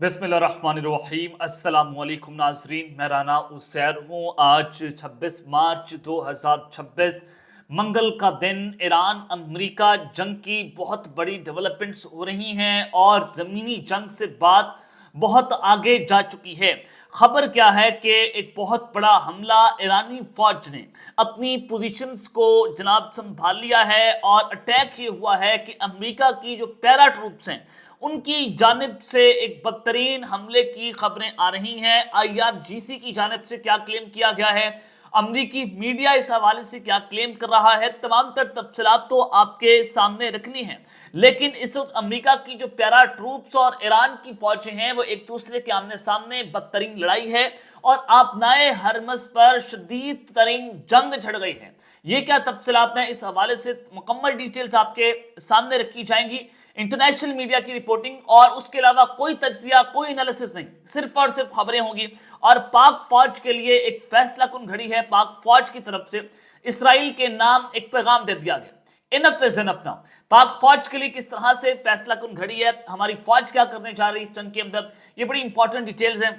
बिस्मिल्लाहिर्रहमानिर्रहीम अस्सलाम वालेकुम नाजरीन, मैं राना उसैर हूँ। आज 26 मार्च 2026 मंगल का दिन। ईरान अमेरिका जंग की बहुत बड़ी डेवलपमेंट्स हो रही हैं और ज़मीनी जंग से बात बहुत आगे जा चुकी है। खबर क्या है कि एक बहुत बड़ा हमला ईरानी फौज ने अपनी पोजीशंस को जनाब संभाल लिया है और अटैक ये हुआ है कि अमेरिका की जो पैरा ट्रूप्स हैं उनकी जानिब से एक बदतरीन हमले की खबरें आ रही हैं। IRGC की जानिब से क्या क्लेम किया गया है, अमरीकी मीडिया इस हवाले से क्या क्लेम कर रहा है, तमाम तर तफसीलात तो आपके सामने रखनी है। लेकिन इस वक्त अमेरिका की जो पैरा ट्रूप्स और ईरान की फौजें हैं वो एक दूसरे के आमने सामने बदतरीन लड़ाई है और आपनाए हरमस पर शदीद तरीन जंग झड़ गई है। ये क्या तफसीलात हैं, इस हवाले से मुकम्मल डिटेल्स आपके सामने रखी जाएंगी। इंटरनेशनल मीडिया की रिपोर्टिंग और उसके अलावा कोई तज्जिया, कोई एनालिसिस नहीं, सिर्फ और सिर्फ खबरें होंगी। और पाक फौज के लिए एक फैसला कुन घड़ी है। पाक फौज की तरफ से इसराइल के नाम एक पैगाम दे दिया गया, इनफ इज इनफ नाउ। पाक फौज के लिए किस तरह से फैसला कुन घड़ी है, हमारी फौज क्या करने जा रही है इस जंग के अंदर, ये बड़ी इंपॉर्टेंट डिटेल्स हैं,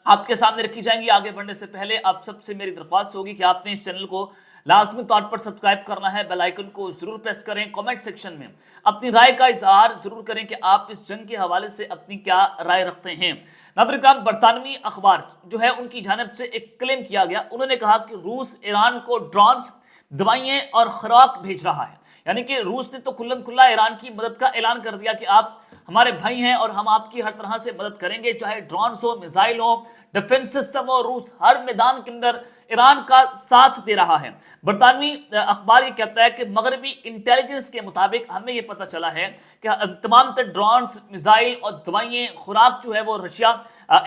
आपके सामने रखी जाएंगी। आगे बढ़ने से पहले आप सबसे मेरी दरख्वास्त होगी कि आपने इस चैनल को लाजमी तौर पर सब्सक्राइब करना है, बेल आइकन को जरूर प्रेस करें। कमेंट सेक्शन में अपनी राय का इजहार जरूर करें कि आप इस जंग के हवाले से अपनी क्या राय रखते हैं। नाज़रीन, बरतानवी अखबार जो है उनकी जानिब से एक क्लेम किया गया। उन्होंने कहा कि रूस ईरान को ड्रोन्स, दवाइयां और खुराक भेज रहा है। यानी कि रूस ने तो खुल्लम खुल्ला ईरान की मदद का ऐलान कर दिया कि आप हमारे भाई हैं और हम आपकी हर तरह से मदद करेंगे, चाहे ड्रोन्स हो, मिसाइल हो, डिफेंस सिस्टम हो। रूस हर मैदान के अंदर ईरान का साथ दे रहा है। बरतानवी अखबार ये कहता है कि मगरबी इंटेलिजेंस के मुताबिक हमें ये पता चला है कि तमाम तर ड्रोन्स, मिसाइल और दवाइयाँ, खुराक जो है वो रशिया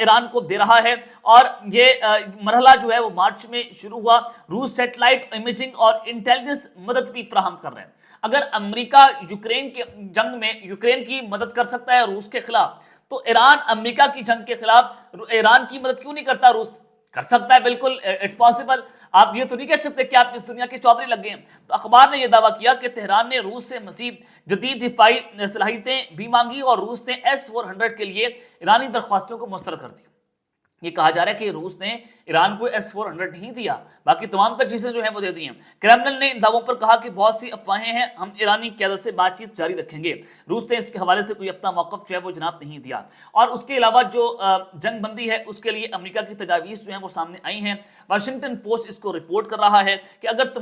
ईरान को दे रहा है। और ये मरहला जो है वो मार्च में शुरू हुआ। रूस सैटेलाइट इमेजिंग और इंटेलिजेंस मदद भी फराहम कर रहे हैं। अगर अमेरिका यूक्रेन के जंग में यूक्रेन की मदद कर सकता है रूस के खिलाफ, तो ईरान अमेरिका की जंग के खिलाफ ईरान की मदद क्यों नहीं करता? रूस कर सकता है, बिल्कुल इट्स पॉसिबल। आप ये तो नहीं कह सकते कि आप इस दुनिया के चौधरी लग गए हैं। तो अखबार ने यह दावा किया कि तेहरान ने रूस से मजीद जदीद दिफाई सलाहियतें भी मांगी और रूस ने S-400 के लिए ईरानी दरख्वास्तों को मुस्तरद कर दी। ये कहा जा रहा है कि रूस ने ईरान को S-400 नहीं दिया, बाकी तमाम तर चीजें जो है वो दे दी हैं। क्रेमलिन ने इन दावों पर कहा कि बहुत सी अफवाहें हैं, हम ईरानी क़यादत से बातचीत जारी रखेंगे। रूस ने इसके हवाले से कोई अपना मौक़िफ़ जो है वो जनाब नहीं दिया। और उसके अलावा जो जंग बंदी है उसके लिए अमेरिका की तजावीज़ जो है वो सामने आई हैं। वाशिंगटन पोस्ट इसको रिपोर्ट कर रहा है कि अगर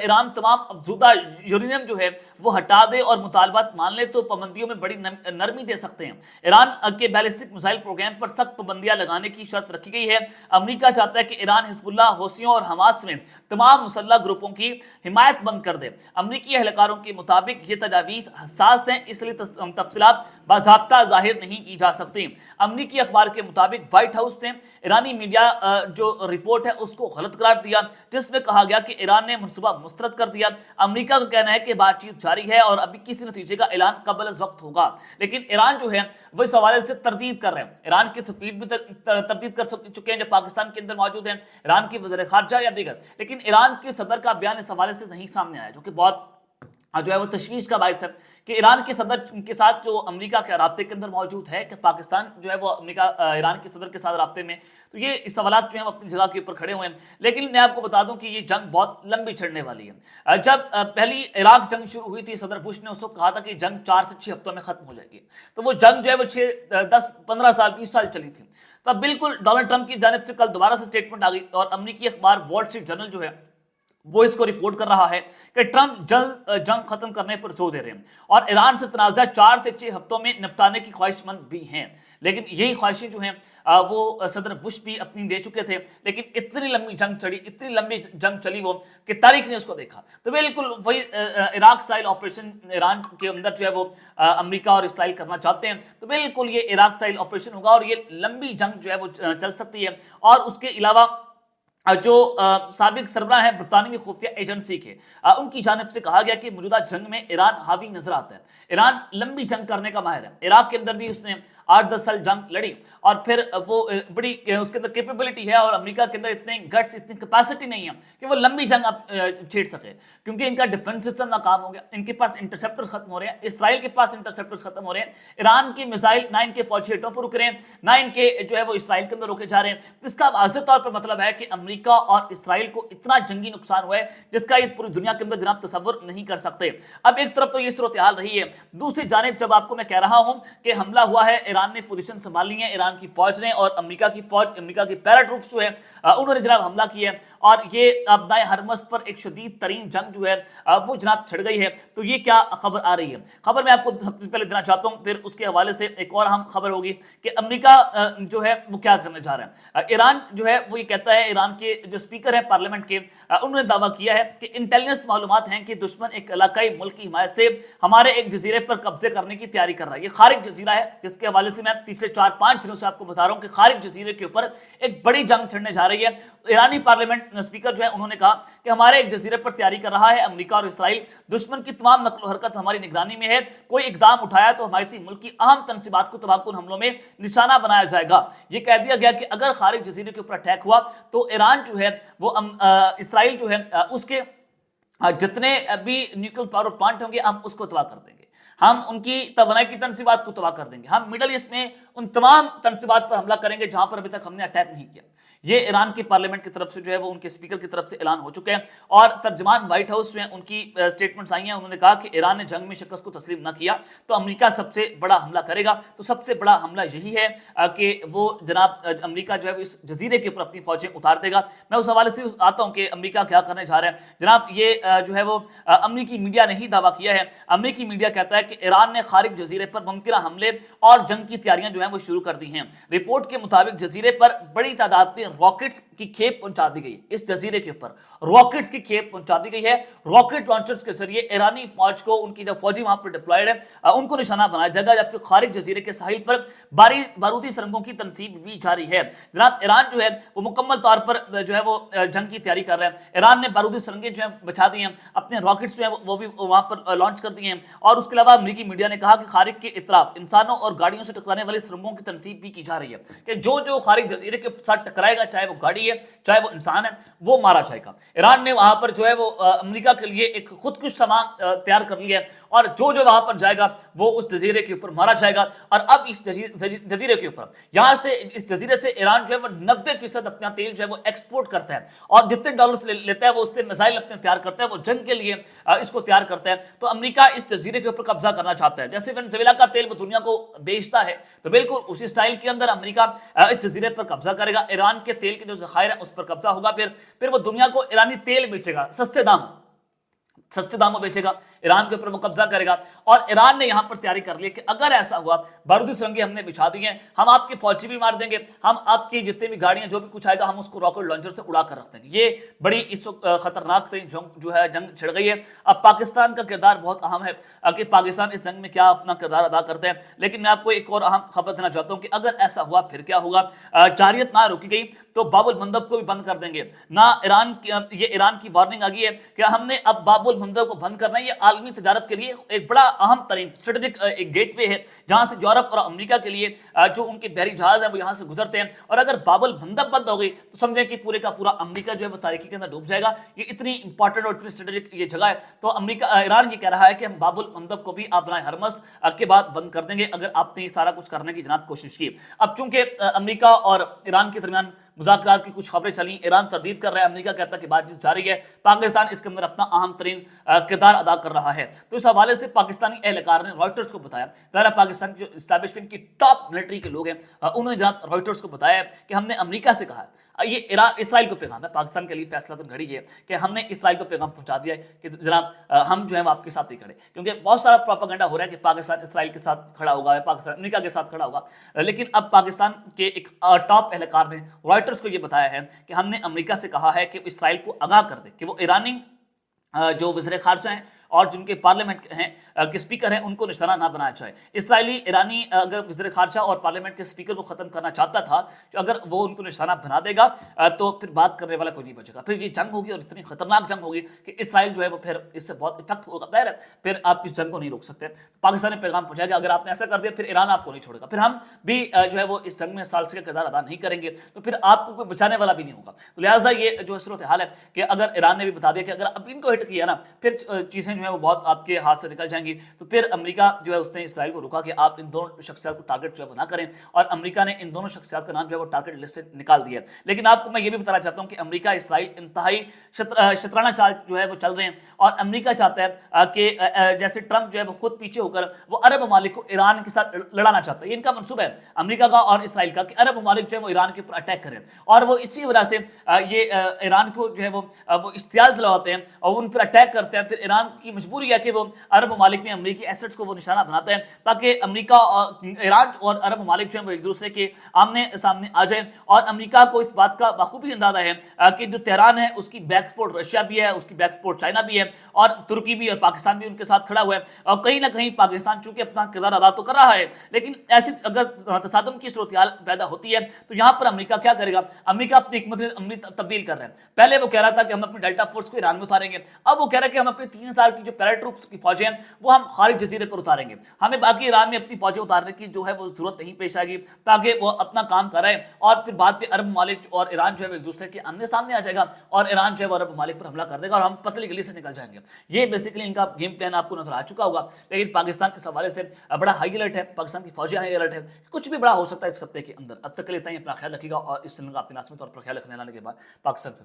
ईरान तमाम अफजूदा यूरेनियम जो है वो हटा दे और मुतालबात मान ले तो पाबंदियों में बड़ी नरमी दे सकते हैं। ईरान के बैलिस्टिक मिसाइल प्रोग्राम पर सख्त पाबंदियां लगाने की शर्त रखी गई है। अमेरिका चाहता है कि ईरान हिजबुल्लाह, हौसियों और हमास में तमाम मुसल्लह ग्रुपों की हिमायत बंद कर दे। अमेरिकी एहलकारों के मुताबिक ये तजावीज़ हसास हैं, इसलिए तफसीलात बाज़ाब्ता जाहिर नहीं की जा सकती। अमेरिकी अखबार के मुताबिक व्हाइट हाउस ने ईरानी मीडिया जो रिपोर्ट है उसको गलत करार दिया, जिसमें कहा गया कि ईरान ने मनसूबा मुस्तरद कर दिया। अमेरिका का कहना है कि बातचीत जारी है और अभी किसी नतीजे का ऐलान कबल अज़ वक्त होगा। लेकिन ईरान जो है वो इस हवाले से तरदीद कर रहे हैं। ईरान के सफीर भी तरदीद कर चुके हैं जो पाकिस्तान के अंदर मौजूद हैं, ईरान की वज़ीर ख़ारजा या दीगर। लेकिन ईरान के सदर का बयान इस हवाले से नहीं सामने आया, जो कि बहुत जो है वो तशवीश का बायस है कि ईरान के सदर के साथ जो अमेरिका के राब्ते के अंदर मौजूद है कि पाकिस्तान जो है वो अमेरिका ईरान के सदर के साथ राब्ते में, तो ये सवालात जो हैं अपनी जगह के ऊपर खड़े हुए हैं। लेकिन मैं आपको बता दूं कि ये जंग बहुत लंबी चढ़ने वाली है। जब पहली इराक जंग शुरू हुई थी, सदर बुश ने उस वक्त कहा था कि जंग 4 से 6 हफ्तों में खत्म हो जाएगी। तो वो जंग जो है वो 6, 10, 15 साल, 20 साल चली थी। तो अब बिल्कुल डोनाल्ड ट्रंप की जानिब से कल दोबारा से स्टेटमेंट आ गई और अमेरिकी अखबार वॉल स्ट्रीट जर्नल जो है वो इसको रिपोर्ट कर रहा है कि ट्रंप जल्द जंग खत्म करने पर जोर दे रहे हैं और ईरान से तनाज़ा 4 से 6 हफ्तों में निपटाने की ख्वाहिशमंद भी हैं। लेकिन यही ख्वाहिशें जो हैं वो सदर बुश भी अपनी दे चुके थे। लेकिन इतनी लंबी जंग चली, इतनी लंबी जंग चली वो कि तारीख ने उसको देखा। तो बिल्कुल वही इराक स्टाइल ऑपरेशन ईरान के अंदर जो है वो अमेरिका और इसराइल करना चाहते हैं। तो बिल्कुल ये इराक स्टाइल ऑपरेशन होगा और ये लंबी जंग जो है वो चल सकती है। और उसके अलावा जो साबिक सरबराह है बरतानवी खुफिया एजेंसी के, उनकी जानिब से कहा गया कि मौजूदा जंग में ईरान हावी नजर आता है। ईरान लंबी जंग करने का माहिर है। इराक के अंदर भी उसने 8-10 साल जंग लड़ी और फिर वो बड़ी उसके अंदर कैपेबिलिटी है और अमेरिका के अंदर इतने गट्स, इतनी कैपेसिटी नहीं है कि वो लंबी जंग अब छेड़ सके, क्योंकि इनका डिफेंस सिस्टम नाकाम हो गया, इनके पास इंटरसेप्टर्स खत्म हो रहे हैं, इसराइल के पास इंटरसेप्टर्स खत्म हो रहे हैं, ईरान की मिसाइल ना इनके फौजी अड्डों पर रुक रहे हैं, ना इनके जो है वो इसराइल के अंदर रोके जा रहे हैं। तो इसका वाज़ेह तौर पर मतलब है कि अमेरिका और इसराइल को इतना जंगी नुकसान हुआ है जिसका ये पूरी दुनिया के अंदर जनाब तसव्वुर नहीं कर सकते। अब एक तरफ तो ये सूरत हाल रही है, दूसरी जानिब जब आपको मैं कह रहा हूं कि हमला हुआ है, ईरान ने पोजीशन संभाल ली है, ईरान की फौज ने और अमेरिका की फौज, अमेरिका की पैरा ट्रूप्स जो है उन्होंने जनाब हमला किया है और ये अपनाए हरमस पर एक शदीद तरीन जंग जो है वो जनाब छिड़ गई है। तो ये क्या खबर आ रही है? खबर मैं आपको सबसे पहले देना चाहता हूं, फिर उसके हवाले से एक और अहम खबर होगी कि अमेरिका जो है वो क्या करने जा रहा है। ईरान जो है वो ये कहता है, ईरान के जो स्पीकर है पार्लियामेंट के, उन्होंने दावा किया है कि इंटेलिजेंस मालूमात हैं कि दुश्मन एक इलाकाई मुल्क की हिमायत से हमारे एक जजीरे पर कब्जे करने की तैयारी कर रहा है। ये खारिक जजीरा है जिसके हवाले से मैं पिछले 4-5 दिनों से आपको बता रहा हूं कि खारिक जजीरे के ऊपर एक बड़ी जंग छिड़ने जा रही है। ईरानी पार्लियामेंट स्पीकर जो है उन्होंने कहा कि हमारे एक जजीरे पर तैयारी कर रहा है अमेरिका और इसराइल, दुश्मन की तमाम नकल हरकत हमारी निगरानी में है, कोई इकदाम उठाया तो हमारे मुल्क की अहम तनसीबात को तबाहकुन हमलों में निशाना बनाया जाएगा। ये कह दिया गया कि अगर खारिज जजीरे के ऊपर अटैक हुआ तो ईरान जो है वो इसराइल जो है उसके जितने भी न्यूक्लियर पावर प्लांट होंगे हम उसको तबाह कर देंगे, हम उनकी तवानाई की तनसीबात को तबाह कर देंगे, हम मिडल ईस्ट में उन तमाम तनसीबात पर हमला करेंगे जहां पर अभी तक हमने अटैक नहीं किया। ये ईरान की पार्लियामेंट की तरफ से जो है वो उनके स्पीकर की तरफ से ऐलान हो चुके हैं और तर्जमान व्हाइट हाउस में उनकी स्टेटमेंट्स आई हैं। उन्होंने कहा कि ईरान ने जंग में शिकस्त को तस्लीम न किया तो अमेरिका सबसे बड़ा हमला करेगा। तो सबसे बड़ा हमला यही है कि वो जनाब अमेरिका जो है इस जजीरे के ऊपर अपनी फौजें उतार देगा। मैं उस हवाले से आता हूं कि अमेरिका क्या करने जा रहा है। जनाब ये जो है वो अमेरिकी मीडिया ने ही दावा किया है। अमेरिकी मीडिया कहता है कि ईरान ने खारिज जजीरे पर मुमकिन हमले और जंग की तैयारियां जो है वो शुरू कर दी हैं। रिपोर्ट के मुताबिक जजीरे पर बड़ी तादाद में रॉकेट्स की खेप पहुंचा दी गई। इस जजीरे के ऊपर रॉकेट्स की खेप पहुंचा दी गई है। रॉकेट लॉन्चर्स के जरिए ईरानी फौज को, उनकी जो फौजी वहां पर डिप्लॉयड है उनको निशाना बनाया जाएगा, जबकि खारिज जजीरे के साहिल पर बारूदी सुरंगों की तनसीब भी जारी है। जनाब ईरान जो है वो मुकम्मल तौर पर जो है वो जंग की तैयारी कर रहा है। ईरान ने बारूदी सुरंगें जो है बचा दी हैं, अपने रॉकेट्स जो है वो भी वहां पर लॉन्च कर दिए हैं। और उसके अलावा अमेरिकी मीडिया ने कहा कि खारिज के इतराफ इंसानों और गाड़ियों से टकराने वाली सुरंगों की तनसीब भी की जा रही है कि जो खारिज जजीरे के साथ टकराएगा, चाहे वो गाड़ी है चाहे वो इंसान है, वो मारा जाएगा। ईरान ने वहां पर जो है वो अमेरिका के लिए एक खुदकुश सामान तैयार कर लिया है और जो वहां पर जाएगा वो उस जजीरे के ऊपर मारा जाएगा। और अब इस जजीरे के ऊपर यहां से, इस जजीरे से ईरान जो है वो 90% अपना तेल जो है वो एक्सपोर्ट करता है और जितने डॉलर लेता है वो उससे मिसाइल अपने तैयार करता है, वो जंग के लिए इसको तैयार करता है। तो अमेरिका इस जजीरे के ऊपर कब्जा करना चाहता है। जैसे वेनेजुएला का तेल वो दुनिया को बेचता है, तो बिल्कुल उसी स्टाइल के अंदर अमेरिका इस जजीरे पर कब्जा करेगा। ईरान के तेल के जो ज़खायर है उस पर कब्जा होगा, फिर वो दुनिया को ईरानी तेल बेचेगा सस्ते दामों बेचेगा, ईरान के ऊपर वो कब्जा करेगा। और ईरान ने यहां पर तैयारी कर ली कि अगर ऐसा हुआ, बारूदी सुरंगें हमने बिछा दी हैं, हम आपके फौजी भी मार देंगे, हम आपकी जितनी भी गाड़ियां जो भी कुछ आएगा हम उसको रॉकेट लॉन्चर से उड़ा कर रख देंगे। ये बड़ी इस वक्त खतरनाक जो है जंग छिड़ गई है। अब पाकिस्तान का किरदार बहुत अहम है कि पाकिस्तान इस जंग में क्या अपना किरदार अदा करते हैं। लेकिन मैं आपको एक और अहम खबर देना चाहता हूं कि अगर ऐसा हुआ फिर क्या होगा। जारियत ना रोकी गई तो बाबुल मंदब को भी बंद कर देंगे ना। ये ईरान की वार्निंग आ गई है कि हमने अब बाबुल मंदब को बंद करना है। ये आलमी तजारत के लिए एक बड़ा अहम तरीन स्ट्रेटेजिक एक गेटवे है जहां से यूरोप और अमेरिका के लिए जो उनके बहरी जहाज है वो यहां से गुजरते हैं। और अगर बाबुल मंदब बंद हो गई तो समझें कि पूरे का पूरा अमेरिका जो है वो तारीकी के अंदर डूब जाएगा। ये इतनी इंपॉर्टेंट और इतनी स्ट्रेटेजिक ये जगह है। तो अमेरिका, ईरान ये कह रहा है कि हम बाबुल मंदब को भी अपना हरमस के बाद बंद कर देंगे अगर आपने ये सारा कुछ करने की जनाब कोशिश की। अब चूंकि अमेरिका और ईरान के दरमियान मुज़ाकरात की कुछ खबरें चली, ईरान तरदीद कर रहा है, अमेरिका कहता है कि बातचीत जारी है, पाकिस्तान इसके अंदर अपना अहम तरीन किरदार अदा कर रहा है। तो इस हवाले से पाकिस्तानी एहलकार ने रॉयटर्स को बताया, ज़रा पाकिस्तान की जो इस्टेब्लिशमेंट की टॉप मिलिट्री के लोग हैं उन्होंने जनाब रॉयटर्स को बताया कि हमने अमेरिका से कहा है, ये इसराइल को पैगाम है, पाकिस्तान के लिए फैसला तो घड़ी है कि हमने इसराइल को पैगाम पहुंचा दिया है कि जनाब हम जो है आपके साथ ही खड़े, क्योंकि बहुत सारा प्रोपेगेंडा हो रहा है कि पाकिस्तान इसराइल के साथ खड़ा होगा, पाकिस्तान अमेरिका के साथ खड़ा होगा। लेकिन अब पाकिस्तान के एक टॉप एहलकार ने रॉयटर्स को ये बताया है कि हमने अमेरिका से कहा है कि इसराइल को आगाह कर दे कि वो ईरानी जो वज़ीर ख़ारजा हैं اور جن کے پارلیمنٹ ہیں کے اسپیکر ہیں ان کو نشانہ نہ بنایا جائے. اسرائیلی ایرانی اگر وزیر خارجہ اور پارلیمنٹ کے اسپیکر کو ختم کرنا چاہتا تھا کہ اگر وہ ان کو نشانہ بنا دے گا تو پھر بات کرنے والا کوئی نہیں بچے گا. پھر یہ جنگ ہوگی اور اتنی خطرناک جنگ ہوگی کہ اسرائیل جو ہے وہ پھر اس سے بہت افیکٹ ہوگا. ظاہر ہے پھر آپ اس جنگ کو نہیں روک سکتے. پاکستان نے پیغام پہنچایا کہ اگر آپ نے ایسا کر دیا پھر ایران آپ کو نہیں چھوڑے گا, پھر ہم بھی جو ہے وہ اس جنگ میں ثالثی کا کردار ادا نہیں کریں گے, تو پھر آپ کو کوئی بچانے والا بھی نہیں ہوگا. تو لہٰذا یہ جو صورتحال ہے کہ اگر ایران نے بھی بتا دیا کہ اگر اب ان کو ہٹ کیا نا پھر چیزیں جو ہیں وہ بہت آپ کے ہاتھ سے نکل جائیں گی, تو پھر امریکہ جو ہے اس نے اسرائیل کو روکا کہ آپ ان دونوں شخصیات کو ٹارگٹ جو ہے وہ نہ کریں, اور امریکہ نے ان دونوں شخصیات کا نام جو ہے وہ ٹارگٹ لسٹ سے نکال دیا. لیکن آپ کو میں یہ بھی بتانا چاہتا ہوں کہ امریکہ اسرائیل انتہائی شطرانہ چال جو ہے وہ چل رہے ہیں, اور امریکہ چاہتا ہے کہ جیسے ٹرمپ جو ہے وہ خود پیچھے ہو کر وہ عرب ممالک کو ایران کے ساتھ لڑانا چاہتا ہے. یہ ان کا منصوبہ ہے امریکہ کا اور اسرائیل کا کہ عرب ممالک جو ہے وہ ایران کے اوپر اٹیک کریں, اور وہ اسی وجہ سے یہ ایران کو جو ہے وہ اشتعال دلواتے ہیں اور ان پر اٹیک کرتے ہیں. پھر ایران کی مجبوری ہے کہ وہ عرب ممالک میں امریکی ایسٹس کو وہ نشانہ بناتے ہیں تاکہ امریکہ اور ایران اور عرب ممالک جو ہیں وہ ایک دوسرے کے آمنے سامنے آ جائیں. اور امریکہ کو اس بات کا بخوبی اندازہ ہے کہ جو تہران ہے اس کی بیک سپورٹ رشیا بھی ہے, اس کی بیک سپورٹ چائنا بھی ہے, اور ترکی بھی اور پاکستان بھی ان کے ساتھ کھڑا ہوا ہے. اور کہیں نہ کہیں پاکستان چونکہ اپنا کردار ادا تو کر رہا ہے, لیکن ایسی اگر تصادم کی صورتحال پیدا ہوتی ہے تو یہاں پر امریکہ کیا کرے گا؟ امریکہ اپنی حکمت عملی تبدیل کر رہے ہیں. پہلے وہ کہہ رہا تھا کہ ہم اپنی ڈیلٹا فورس کو ایران میں اتاریں گے, اب وہ کہہ رہا ہے کہ ہم اپنے 3,000 کی جو پیرا ٹروپس کی فوجیں ہیں وہ ہم خارج جزیرے پر اتاریں گے, ہمیں باقی ایران میں اپنی فوجیں اتارنے کی جو ہے وہ ضرورت نہیں پیش آئے گی تاکہ وہ اپنا کام کر رہے ہیں. اور پھر بعد میں عرب ممالک اور ایران جو ہے ایک دوسرے کے آمنے سامنے آ جائے گا اور ایران جو ہے وہ عرب ممالک پر حملہ کر دے گا اور ہم پتلی گلی سے نکل جائیں گے. یہ بیسیکلی ان کا گیم پلان آپ کو نظر آ چکا ہوگا. لیکن پاکستان اس حوالے سے بڑا ہائی الرٹ ہے, پاکستان کی فوجیں ہائی الرٹ ہے, کچھ بھی بڑا ہو سکتا ہے اس ہفتے کے اندر. اب تک کے لیے اتنا ہی, اپنا خیال رکھیے گا اور اس چینل کا اپنی ناسمت اور پر خیال رکھنے لانے کے بعد پاکستان سے